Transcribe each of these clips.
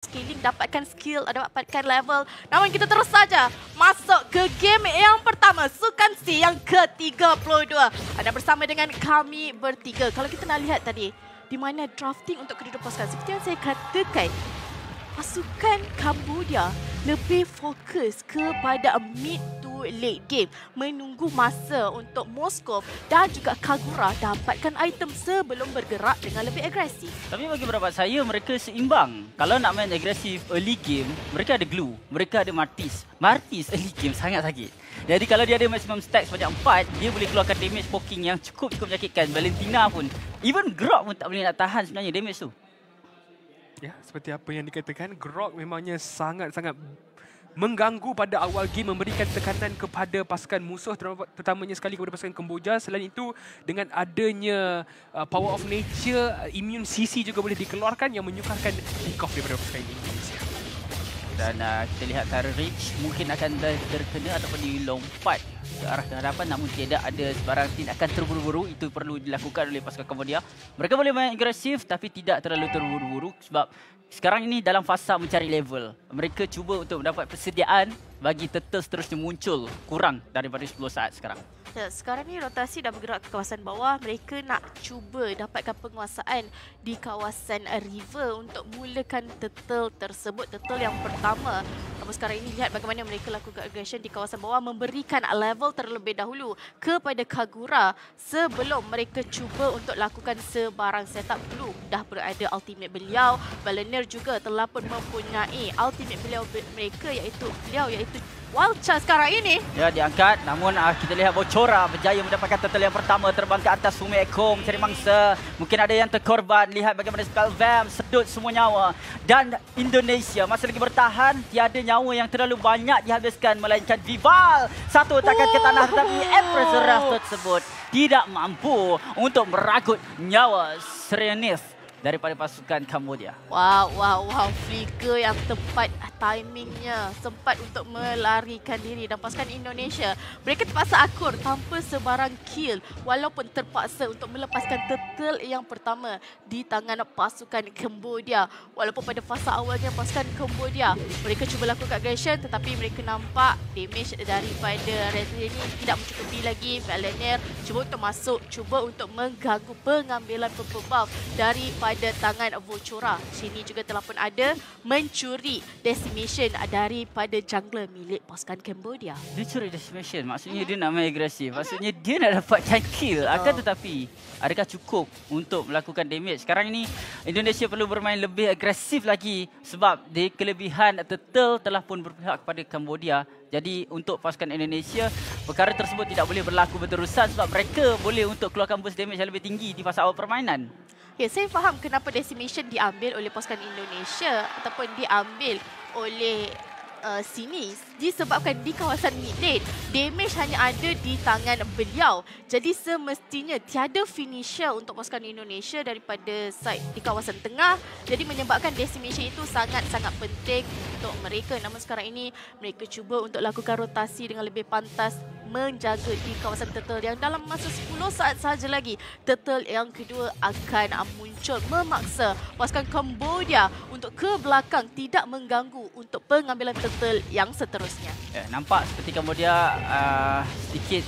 scaling, dapatkan skill, dapatkan level. Namun kita terus saja masuk ke game yang pertama, Sukan C yang ke-32. Anda bersama dengan kami bertiga. Kalau kita nak lihat tadi, di mana drafting untuk kedua pasukan. Seperti yang saya katakan, pasukan Cambodia lebih fokus kepada mid to late game, menunggu masa untuk Moskov dan juga Kagura dapatkan item sebelum bergerak dengan lebih agresif. Tapi bagi pendapat saya, mereka seimbang. Kalau nak main agresif early game, mereka ada glue, mereka ada Martis. Martis early game sangat sakit. Jadi kalau dia ada maximum stack sebanyak 4, dia boleh keluarkan damage poking yang cukup menyakitkan. Valentina pun, even Grok pun tak boleh nak tahan sebenarnya damage tu. Ya, seperti apa yang dikatakan, Grok memangnya sangat-sangat mengganggu pada awal game, memberikan tekanan kepada pasukan musuh, terutamanya sekali kepada pasukan Kemboja. Selain itu, dengan adanya power of nature, immune CC juga boleh dikeluarkan yang menyukarkan pick off daripada pasukan Indonesia. Dan kita lihat Tyrant Reach mungkin akan terkena ataupun dilompat ke arah kehadapan, namun tidak ada sebarang tindakan terburu-buru. Itu perlu dilakukan oleh pasukan Cambodia. Mereka boleh main agresif tapi tidak terlalu terburu-buru sebab sekarang ini dalam fasa mencari level. Mereka cuba untuk mendapat persediaan bagi Turtles terusnya muncul kurang daripada 10 saat sekarang. Ya, sekarang ni rotasi dah bergerak ke kawasan bawah. Mereka nak cuba dapatkan penguasaan di kawasan river untuk mulakan turtle tersebut. Turtle yang pertama. Namun sekarang ini lihat bagaimana mereka lakukan aggression di kawasan bawah, memberikan level terlebih dahulu kepada Kagura sebelum mereka cuba untuk lakukan sebarang setup. Belum dah berada ultimate beliau. Balener juga telah pun mempunyai ultimate beliau mereka iaitu Wild Charge sekarang ini. Ya, diangkat. Namun kita lihat Bocora berjaya mendapatkan turtle yang pertama, terbang ke atas Fumi Echo mencari mangsa. Mungkin ada yang terkorban. Lihat bagaimana Skull Vamp sedut semua nyawa. Dan Indonesia masih lagi bertahan. Tiada nyawa yang terlalu banyak dihabiskan melainkan Vival. Satu takan ke tanah tetapi Empress Wrath tersebut tidak mampu untuk meragut nyawa Serenith daripada pasukan Cambodia. Wow. Flicker yang tepat timingnya. Sempat untuk melarikan diri. Dan pasukan Indonesia, mereka terpaksa akur tanpa sebarang kill. Walaupun terpaksa untuk melepaskan turtle yang pertama di tangan pasukan Cambodia. Walaupun pada fasa awalnya pasukan Cambodia, mereka cuba lakukan aggression tetapi mereka nampak damage daripada Resident ini tidak mencukupi lagi. Valener cuba untuk masuk, cuba untuk mengganggu pengambilan purple buff daripada tangan Bocora. Sini juga telah pun ada mencuri decimation daripada jungler milik pasukan Cambodia. Dia curi decimation, maksudnya dia nak main agresif. Maksudnya dia nak dapatkan kill. Akan tetapi, adakah cukup untuk melakukan damage? Sekarang ini Indonesia perlu bermain lebih agresif lagi sebab di kelebihan turtle telah pun berpihak kepada Cambodia. Jadi untuk pasukan Indonesia, perkara tersebut tidak boleh berlaku berterusan sebab mereka boleh untuk keluarkan burst damage yang lebih tinggi di fasa awal permainan. Ya, saya faham kenapa decimation diambil oleh pasukan Indonesia ataupun diambil oleh sini disebabkan di kawasan mid lane damage hanya ada di tangan beliau. Jadi semestinya tiada finisher untuk pasukan Indonesia daripada side di kawasan tengah. Jadi menyebabkan decimation itu sangat-sangat penting untuk mereka. Namun sekarang ini mereka cuba untuk lakukan rotasi dengan lebih pantas, menjaga di kawasan turtle yang dalam masa 10 saat sahaja lagi turtle yang kedua akan muncul, memaksa pasukan Cambodia untuk ke belakang, tidak mengganggu untuk pengambilan turtle yang seterusnya. Ya, nampak seperti Cambodia sedikit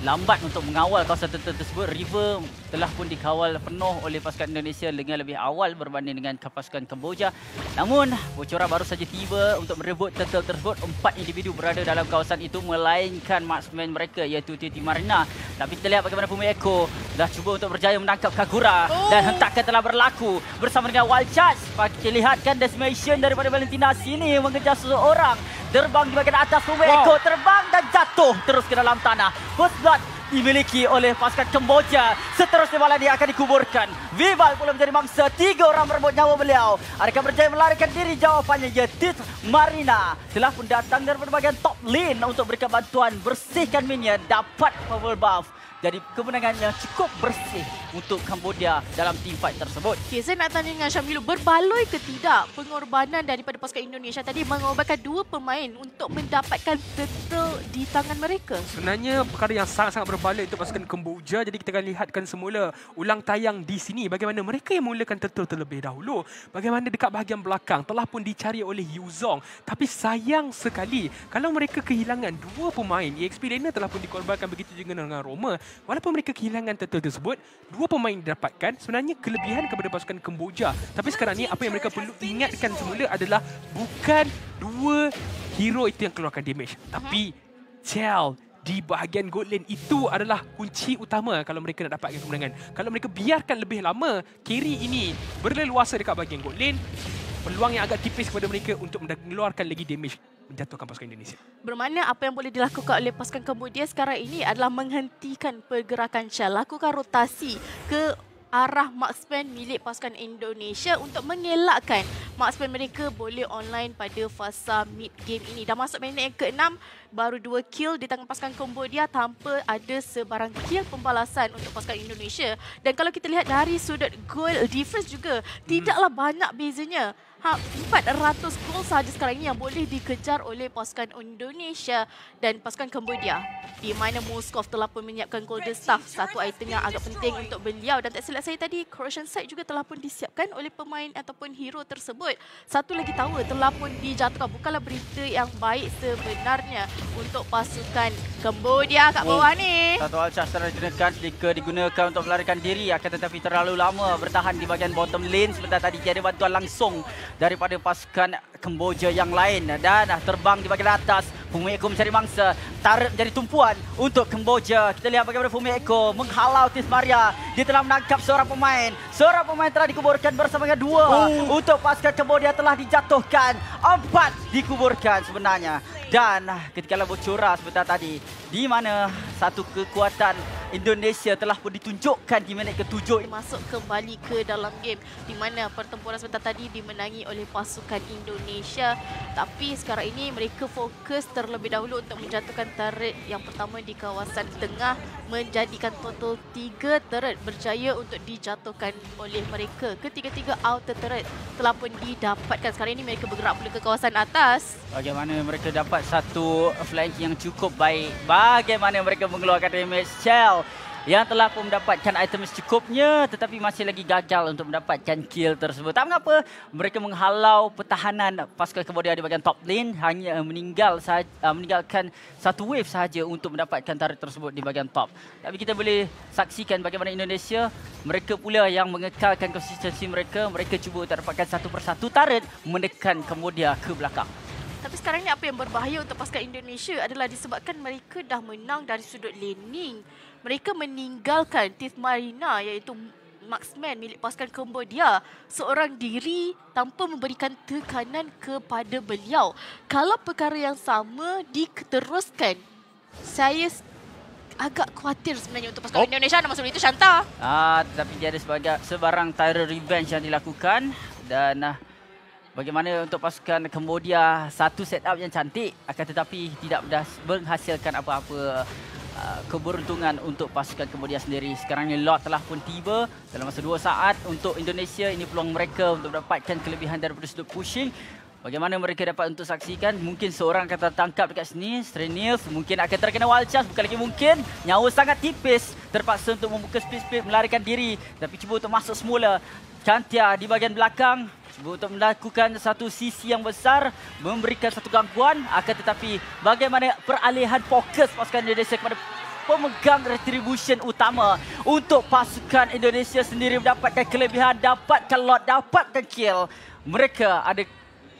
lambat untuk mengawal kawasan turtle tersebut. River telah pun dikawal penuh oleh pasukan Indonesia dengan lebih awal berbanding dengan pasukan Cambodia. Namun, Bocora baru saja tiba untuk merebut turtle tersebut. 4 individu berada dalam kawasan itu melainkan marksman mereka iaitu Titi Marina. Tapi kita lihat bagaimana Fumi Echo dah cuba untuk berjaya menangkap Kagura. Dan hentakan telah berlaku bersama dengan Wild Charge. Kita lihatkan decimation daripada Valentina sini mengejar seseorang. Terbang di bahagian atas Fumi Echo, terbang dan jatuh terus ke dalam tanah. First blood dimiliki oleh pasukan Kamboja. Seterusnya malah dia akan dikuburkan. Vival pula menjadi mangsa. 3 orang merebut nyawa beliau. Adakah berjaya melarikan diri? Jawapannya ya, Tit Marina telah pun datang daripada bahagian top lane untuk berikan bantuan, bersihkan minion, dapat power buff. jadi kemenangan yang cukup bersih untuk Cambodia dalam team fight tersebut. Okay, saya nak tanya dengan Syamilu, berbaloi ke tidak pengorbanan daripada pasukan Indonesia tadi mengorbankan 2 pemain untuk mendapatkan turtle di tangan mereka? Sebenarnya perkara yang sangat-sangat berbalik untuk pasukan Kemboja. Jadi kita akan lihatkan semula ulang tayang di sini bagaimana mereka yang mulakan turtle terlebih dahulu. Bagaimana dekat bahagian belakang telah pun dicari oleh Yuzong. Tapi sayang sekali kalau mereka kehilangan 2 pemain. EXP Lena telah pun dikorbankan, begitu juga dengan Roma. Walaupun mereka kehilangan turtle tersebut, 2 pemain didapatkan sebenarnya kelebihan kepada pasukan Kemboja. Tapi sekarang ni apa yang mereka perlu ingatkan semula adalah bukan 2 hero itu yang keluarkan damage. Tapi Chell di bahagian gold lane itu adalah kunci utama kalau mereka nak dapatkan kemenangan. Kalau mereka biarkan lebih lama carry ini berleluasa dekat bahagian gold lane, peluang yang agak tipis kepada mereka untuk mengeluarkan lagi damage menjatuhkan pasukan Indonesia. Bermakna apa yang boleh dilakukan oleh pasukan Cambodia sekarang ini adalah menghentikan pergerakan Chell, lakukan rotasi ke arah marksman milik pasukan Indonesia untuk mengelakkan marksman mereka boleh online pada fasa mid game ini. Dah masuk minit yang ke-6, baru 2 kill di tangan pasukan Cambodia tanpa ada sebarang kill pembalasan untuk pasukan Indonesia. Dan kalau kita lihat dari sudut goal difference juga, tidaklah banyak bezanya. 400 gol sahaja sekarang ini yang boleh dikejar oleh pasukan Indonesia dan pasukan Cambodia, di mana Moskov telah pun menyiapkan golden staff, satu item yang agak penting untuk beliau. Dan tak silap saya tadi, corrosion sight juga telah pun disiapkan oleh pemain ataupun hero tersebut. Satu lagi tower telah pun dijatuhkan. Bukanlah berita yang baik sebenarnya untuk pasukan Cambodia kat bawah ni. Satu hal charge telah digunakan, Flicker digunakan untuk melarikan diri, akan tetapi terlalu lama bertahan di bahagian bottom lane. Sebentar tadi tiada bantuan langsung daripada pasukan Kemboja yang lain, dan terbang di bahagian atas. Fumiko mencari mangsa, tarik menjadi tumpuan untuk Kemboja. Kita lihat bagaimana Fumiko menghalau Tismaria. Dia telah menangkap seorang pemain. Seorang pemain telah dikuburkan bersama dengan 2 untuk pasukan Cambodia telah dijatuhkan. 4 dikuburkan sebenarnya. Dan ketika bocoran sebentar tadi, di mana satu kekuatan Indonesia telah pun ditunjukkan di minit ke-7. Masuk kembali ke dalam game, di mana pertempuran sebentar tadi dimenangi oleh pasukan Indonesia. Tapi sekarang ini mereka fokus terlebih dahulu untuk menjatuhkan turret yang pertama di kawasan tengah, menjadikan total 3 turret berjaya untuk dijatuhkan oleh mereka. Ketiga-tiga outer turret telah pun didapatkan. Sekarang ini mereka bergerak pula ke kawasan atas. Bagaimana mereka dapat satu flank yang cukup baik. Bagaimana mereka mengeluarkan damage. Chell yang telah pun mendapatkan item secukupnya, tetapi masih lagi gagal untuk mendapatkan kill tersebut. Tak mengapa, mereka menghalau pertahanan pasukan Cambodia di bahagian top lane, hanya meninggalkan satu wave sahaja untuk mendapatkan turret tersebut di bahagian top. Tapi kita boleh saksikan bagaimana Indonesia, mereka pula yang mengekalkan konsistensi mereka. Mereka cuba untuk dapatkan satu persatu turret menekan Cambodia ke belakang. Tapi sekarang ni apa yang berbahaya untuk pasukan Indonesia adalah disebabkan mereka dah menang dari sudut laning. Mereka meninggalkan Tismarina, iaitu marksman milik pasukan Cambodia, seorang diri tanpa memberikan tekanan kepada beliau. Kalau perkara yang sama diteruskan, saya agak khawatir sebenarnya untuk pasukan Indonesia. Nama sebelum itu Shanta. Tetapi dia ada sebarang Tyra revenge yang dilakukan, dan bagaimana untuk pasukan Cambodia, satu setup yang cantik, akan tetapi tidak menghasilkan apa-apa keberuntungan untuk pasukan Cambodia sendiri. Sekarang ni Lot telah pun tiba dalam masa 2 saat untuk Indonesia. Ini peluang mereka untuk mendapatkan kelebihan daripada sudut pushing. Bagaimana mereka dapat untuk saksikan, mungkin seorang akan tertangkap dekat sini. Stranils mungkin akan terkena wild charge, bukan lagi mungkin. Nyawa sangat tipis, terpaksa untuk membuka split melarikan diri. Tapi cuba untuk masuk semula. Chantia di bahagian belakang, cuba untuk melakukan satu sisi yang besar, memberikan satu gangguan. Akan tetapi bagaimana peralihan fokus pasukan Indonesia kepada pemegang retribution utama untuk pasukan Indonesia sendiri mendapatkan kelebihan, dapatkan lot, dapatkan kill. Mereka ada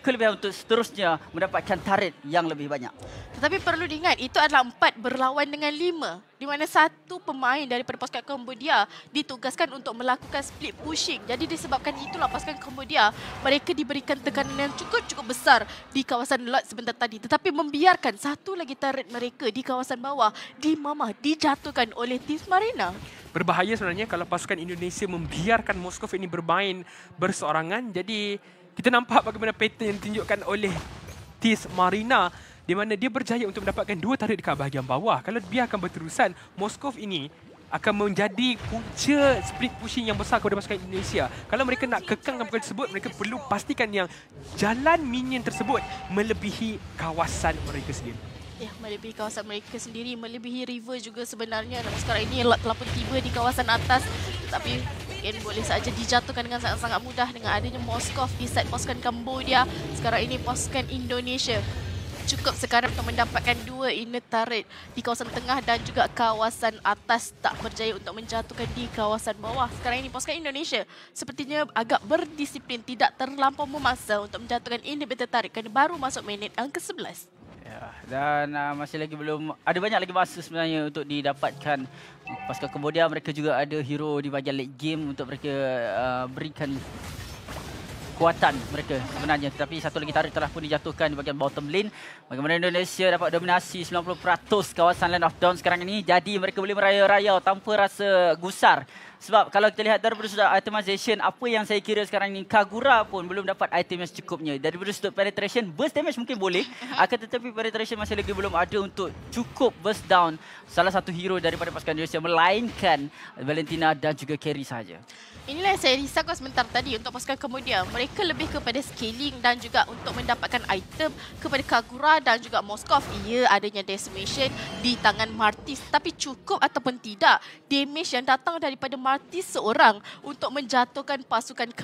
kelebihan untuk seterusnya mendapatkan turret yang lebih banyak. Tetapi perlu diingat, itu adalah 4 berlawan dengan 5. Di mana satu pemain daripada pasukan Cambodia ditugaskan untuk melakukan split pushing. Jadi disebabkan itulah pasukan Cambodia, mereka diberikan tekanan yang cukup besar di kawasan lot sebentar tadi. Tetapi membiarkan satu lagi turret mereka di kawasan bawah dijatuhkan oleh Tismarina. Berbahaya sebenarnya kalau pasukan Indonesia membiarkan Moskov ini bermain berseorangan. Jadi kita nampak bagaimana pattern yang ditunjukkan oleh Tismarina, di mana dia berjaya untuk mendapatkan 2 turret dekat bahagian bawah. Kalau biarkan berterusan, Moskov ini akan menjadi punca split pushing yang besar kepada pasukan Indonesia. Kalau mereka nak kekangkan perkara tersebut, mereka perlu pastikan yang jalan minion tersebut melebihi kawasan mereka sendiri. Ya, melebihi kawasan mereka sendiri, melebihi river juga sebenarnya. Namun sekarang ini Lot telah pun tiba di kawasan atas. Tetapi mungkin boleh saja dijatuhkan dengan sangat-sangat mudah dengan adanya Moskov di side pasukan Cambodia. Sekarang ini pasukan Indonesia cukup sekarang untuk mendapatkan 2 inner turret di kawasan tengah dan juga kawasan atas, tak berjaya untuk menjatuhkan di kawasan bawah. Sekarang ini pasukan Indonesia sepertinya agak berdisiplin, tidak terlampau memaksa untuk menjatuhkan inhibitor turret kerana baru masuk minit yang ke-11. Ya, dan masih lagi belum ada banyak lagi masa sebenarnya untuk didapatkan. Pasukan Cambodia mereka juga ada hero di bahagian late game untuk mereka berikan kekuatan mereka sebenarnya, tetapi satu lagi turret telah pun dijatuhkan di bahagian bottom lane. Bagaimana Indonesia dapat dominasi 90% kawasan Land of Dawn sekarang ini, jadi mereka boleh merayau-rayau tanpa rasa gusar. Sebab kalau kita lihat daripada sudut itemization, apa yang saya kira sekarang ni, Kagura pun belum dapat item yang secukupnya. Daripada sudut penetration, burst damage mungkin boleh, akan tetapi penetration masih lagi belum ada untuk cukup burst down salah satu hero daripada pasukan Indonesia, melainkan Valentina dan juga Carry saja. Inilah yang saya risaukan sebentar tadi untuk pasukan Cambodia. Mereka lebih kepada scaling dan juga untuk mendapatkan item kepada Kagura dan juga Moskov. Ia adanya decimation di tangan Martis. Tapi cukup ataupun tidak, damage yang datang daripada Martis seorang untuk menjatuhkan pasukan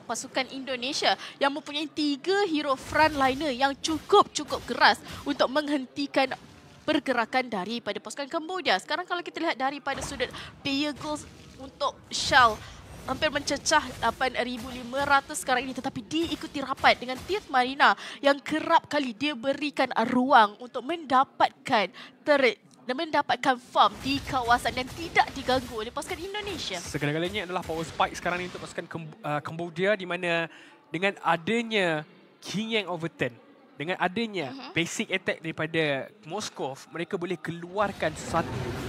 pasukan Indonesia yang mempunyai 3 hero frontliner yang cukup keras untuk menghentikan pergerakan daripada pasukan Cambodia. Sekarang kalau kita lihat daripada sudut player goals untuk Shell, hampir mencecah 8,500 sekarang ini, tetapi diikuti rapat dengan Tiet Marina yang kerap kali dia berikan ruang untuk mendapatkan turret dan mendapatkan farm di kawasan yang tidak diganggu oleh pasukan Indonesia. Segala-galanya adalah power spike sekarang ini untuk pasukan Cambodia, di mana dengan adanya King Yang Overturn, dengan adanya basic attack daripada Moskov, mereka boleh keluarkan satu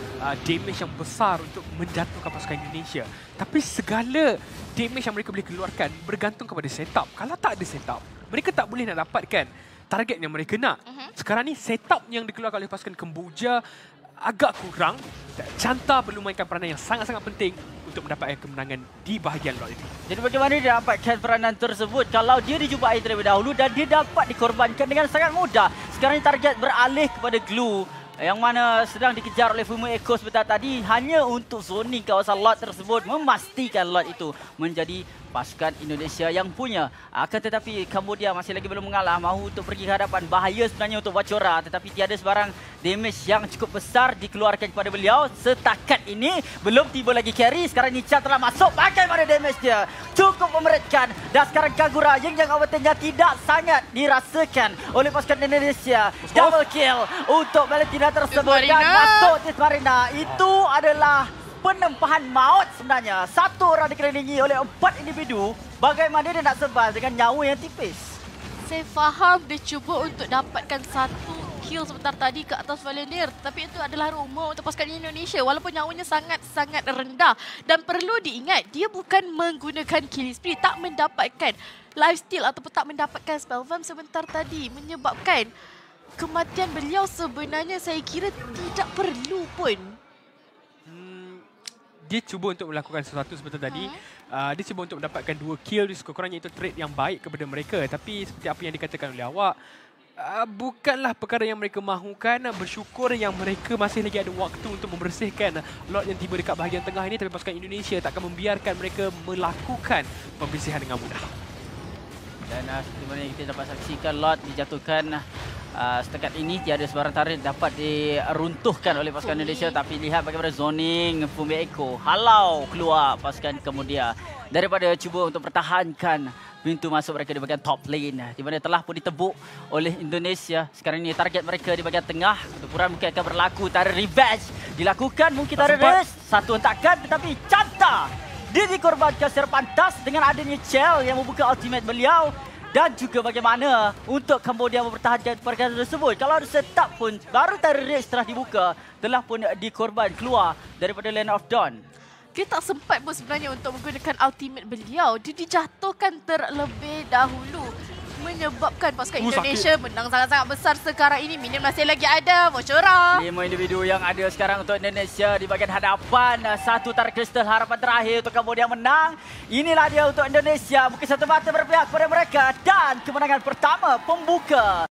damage yang besar untuk menjatuhkan pasukan Indonesia. Tapi segala damage yang mereka boleh keluarkan bergantung kepada setup. Kalau tak ada setup, mereka tak boleh nak dapatkan target yang mereka nak. Sekarang ni setup yang dikeluarkan oleh pasukan Kamboja agak kurang. Chanta perlu mainkan peranan yang sangat-sangat penting untuk mendapatkan kemenangan di bahagian lot ini. Jadi bagaimana dia dapatkan peranan tersebut kalau dia dijumpai terlebih dahulu dan dia dapat dikorbankan dengan sangat mudah. Sekarang ni target beralih kepada Glue yang mana sedang dikejar oleh Fumu Echo sebentar tadi hanya untuk zoning kawasan lot tersebut, memastikan lot itu menjadi pasukan Indonesia yang punya. Akan tetapi Cambodia masih lagi belum mengalah, mahu untuk pergi ke hadapan. Bahaya sebenarnya untuk Wachora, tetapi tiada sebarang damage yang cukup besar dikeluarkan kepada beliau. Setakat ini belum tiba lagi Carry. Sekarang Nichan telah masuk, bagaimana damage dia? Cukup memeretkan. Dan sekarang Kagura yang overtake-nya tidak sangat dirasakan oleh pasukan Indonesia. Double kill untuk Valentina tersebut dan masuk Tiet Marina. Itu adalah penempahan maut sebenarnya. Satu orang dikelilingi oleh 4 individu. Bagaimana dia nak sebal dengan nyawa yang tipis? Saya faham dia cuba untuk dapatkan satu kill sebentar tadi ke atas Valenir. Tapi itu adalah rumor untuk pasukan Indonesia. Walaupun nyawanya sangat-sangat rendah. Dan perlu diingat, dia bukan menggunakan killing spree. Tak mendapatkan lifesteal ataupun tak mendapatkan spell farm sebentar tadi. Menyebabkan kematian beliau sebenarnya saya kira tidak perlu pun. Dia cuba untuk melakukan sesuatu seperti tadi. Dia cuba untuk mendapatkan 2 kill, sekurang-kurangnya itu trade yang baik kepada mereka. Tapi seperti apa yang dikatakan oleh awak, bukanlah perkara yang mereka mahukan. Bersyukur yang mereka masih lagi ada waktu untuk membersihkan lot yang tiba dekat bahagian tengah ini. Tapi pasukan Indonesia tak akan membiarkan mereka melakukan pembersihan dengan mudah. Dan seperti mana kita dapat saksikan, lot dijatuhkan. Setakat ini tiada sebarang turret dapat diruntuhkan oleh pasukan Indonesia. Tapi lihat bagaimana zoning Fumu Echo halau keluar pasukan Cambodia daripada cuba untuk pertahankan pintu masuk mereka di bahagian top lane, di mana telah pun ditebuk oleh Indonesia. Sekarang ini target mereka di bahagian tengah. Ukuran mungkin akan berlaku, turret revenge dilakukan, mungkin turret race satu hentakan, tetapi Chanta dia dikorbankan secara pantas dengan adanya Chell yang membuka ultimate beliau. Dan juga bagaimana untuk Cambodia mempertahankan perkara tersebut. Kalau ada setup pun, baru turret race telah dibuka, telah pun dikorban keluar daripada Land of Dawn. Dia tak sempat pun sebenarnya untuk menggunakan ultimate beliau. Dia dijatuhkan terlebih dahulu. menyebabkan pasukan Sakit. Indonesia menang sangat-sangat besar sekarang ini. Minion masih lagi ada. Mochora. 5 individu yang ada sekarang untuk Indonesia di bahagian hadapan. Satu tarik kristal harapan terakhir untuk kemudian menang. Inilah dia untuk Indonesia. Mungkin satu mata berpihak kepada mereka. Dan kemenangan pertama pembuka.